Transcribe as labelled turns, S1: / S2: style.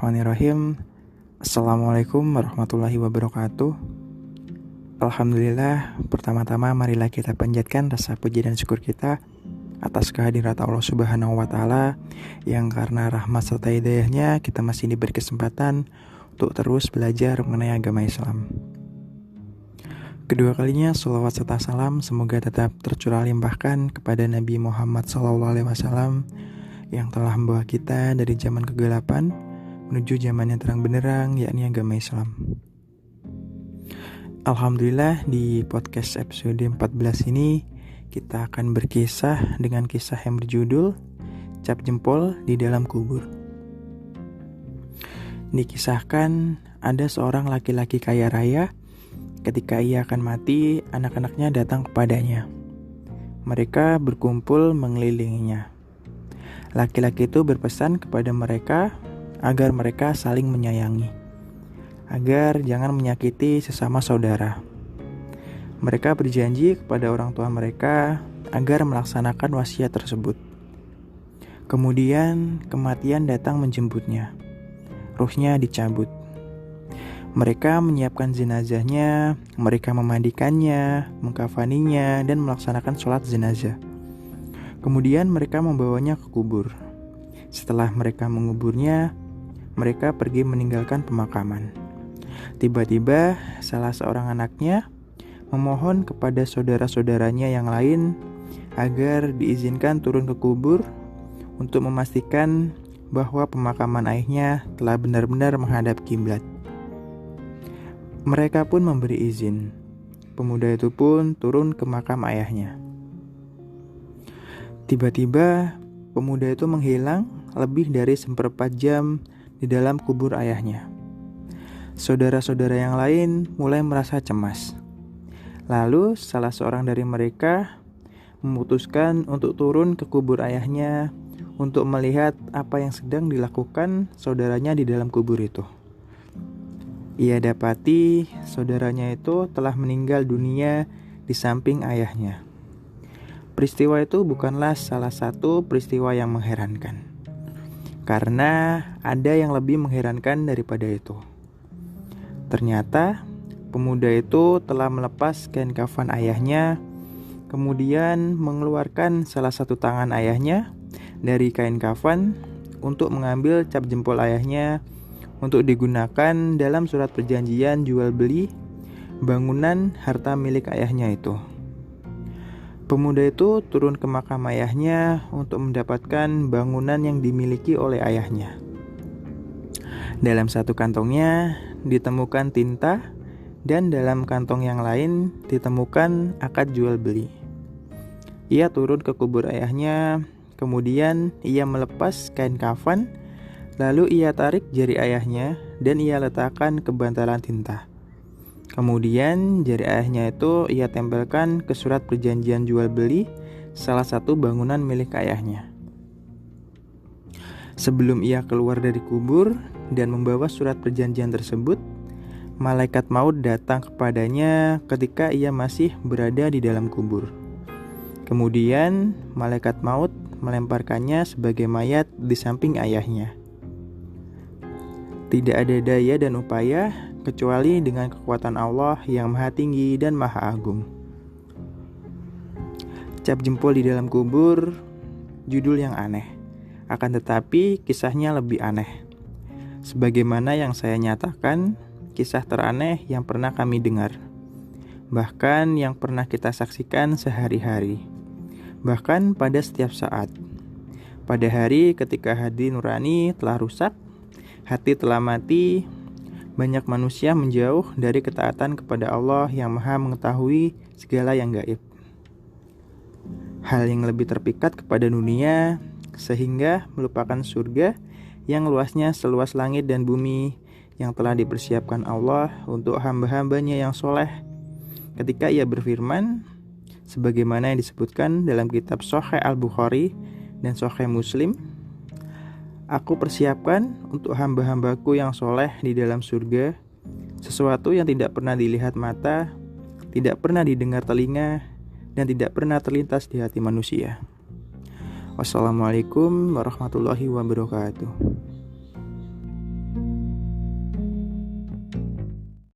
S1: Bismillahirrahmanirrahim. Assalamualaikum warahmatullahi wabarakatuh. Alhamdulillah, pertama-tama marilah kita panjatkan rasa puji dan syukur kita atas kehadirat Allah Subhanahu wa Ta'ala, yang karena rahmat serta hidayahnya kita masih diberi kesempatan untuk terus belajar mengenai agama Islam. Kedua kalinya, sholawat serta salam semoga tetap tercurah limpahkan kepada Nabi Muhammad SAW yang telah membawa kita dari zaman kegelapan menuju zaman yang terang benderang, yakni agama Islam. Alhamdulillah, di podcast episode 14 ini kita akan berkisah dengan kisah yang berjudul Cap Jempol di Dalam Kubur. Dikisahkan ada seorang laki-laki kaya raya. Ketika ia akan mati, anak-anaknya datang kepadanya. Mereka berkumpul mengelilinginya. Laki-laki itu berpesan kepada mereka agar mereka saling menyayangi, agar jangan menyakiti sesama saudara. Mereka berjanji kepada orang tua mereka agar melaksanakan wasiat tersebut. Kemudian kematian datang menjemputnya. Ruhnya dicabut. Mereka menyiapkan jenazahnya, mereka memandikannya, mengkafaninya, dan melaksanakan sholat jenazah. Kemudian mereka membawanya ke kubur. Setelah mereka menguburnya, mereka pergi meninggalkan pemakaman. Tiba-tiba salah seorang anaknya memohon kepada saudara-saudaranya yang lain agar diizinkan turun ke kubur untuk memastikan bahwa pemakaman ayahnya telah benar-benar menghadap kiblat. Mereka pun memberi izin. Pemuda itu pun turun ke makam ayahnya. Tiba-tiba pemuda itu menghilang lebih dari 1/4 jam di dalam kubur ayahnya. Saudara-saudara yang lain mulai merasa cemas. Lalu salah seorang dari mereka memutuskan untuk turun ke kubur ayahnya untuk melihat apa yang sedang dilakukan saudaranya di dalam kubur itu. Ia dapati saudaranya itu telah meninggal dunia di samping ayahnya. Peristiwa itu bukanlah salah satu peristiwa yang mengherankan, karena ada yang lebih mengherankan daripada itu. Ternyata pemuda itu telah melepas kain kafan ayahnya, kemudian mengeluarkan salah satu tangan ayahnya dari kain kafan untuk mengambil cap jempol ayahnya untuk digunakan dalam surat perjanjian jual beli bangunan harta milik ayahnya itu. Pemuda itu turun ke makam ayahnya untuk mendapatkan bangunan yang dimiliki oleh ayahnya. Dalam satu kantongnya ditemukan tinta, dan dalam kantong yang lain ditemukan akad jual beli. Ia turun ke kubur ayahnya, kemudian ia melepas kain kafan, lalu ia tarik jari ayahnya dan ia letakkan ke bantalan tinta. Kemudian jari ayahnya itu ia tempelkan ke surat perjanjian jual beli salah satu bangunan milik ayahnya. Sebelum ia keluar dari kubur dan membawa surat perjanjian tersebut, malaikat maut datang kepadanya ketika ia masih berada di dalam kubur. Kemudian malaikat maut melemparkannya sebagai mayat di samping ayahnya. Tidak ada daya dan upaya kecuali dengan kekuatan Allah yang Maha Tinggi dan Maha Agung. Cap jempol di dalam kubur, judul yang aneh, akan tetapi kisahnya lebih aneh. Sebagaimana yang saya nyatakan, kisah teraneh yang pernah kami dengar, bahkan yang pernah kita saksikan sehari-hari, bahkan pada setiap saat. Pada hari ketika hati nurani telah rusak, hati telah mati, banyak manusia menjauh dari ketaatan kepada Allah yang Maha mengetahui segala yang gaib. Hal yang lebih terpikat kepada dunia sehingga melupakan surga yang luasnya seluas langit dan bumi yang telah dipersiapkan Allah untuk hamba-hambanya yang soleh. Ketika ia berfirman, sebagaimana yang disebutkan dalam kitab Sahih Al-Bukhari dan Sahih Muslim, Aku persiapkan untuk hamba-hambaku yang soleh di dalam surga sesuatu yang tidak pernah dilihat mata, tidak pernah didengar telinga, dan tidak pernah terlintas di hati manusia. Wassalamualaikum warahmatullahi wabarakatuh.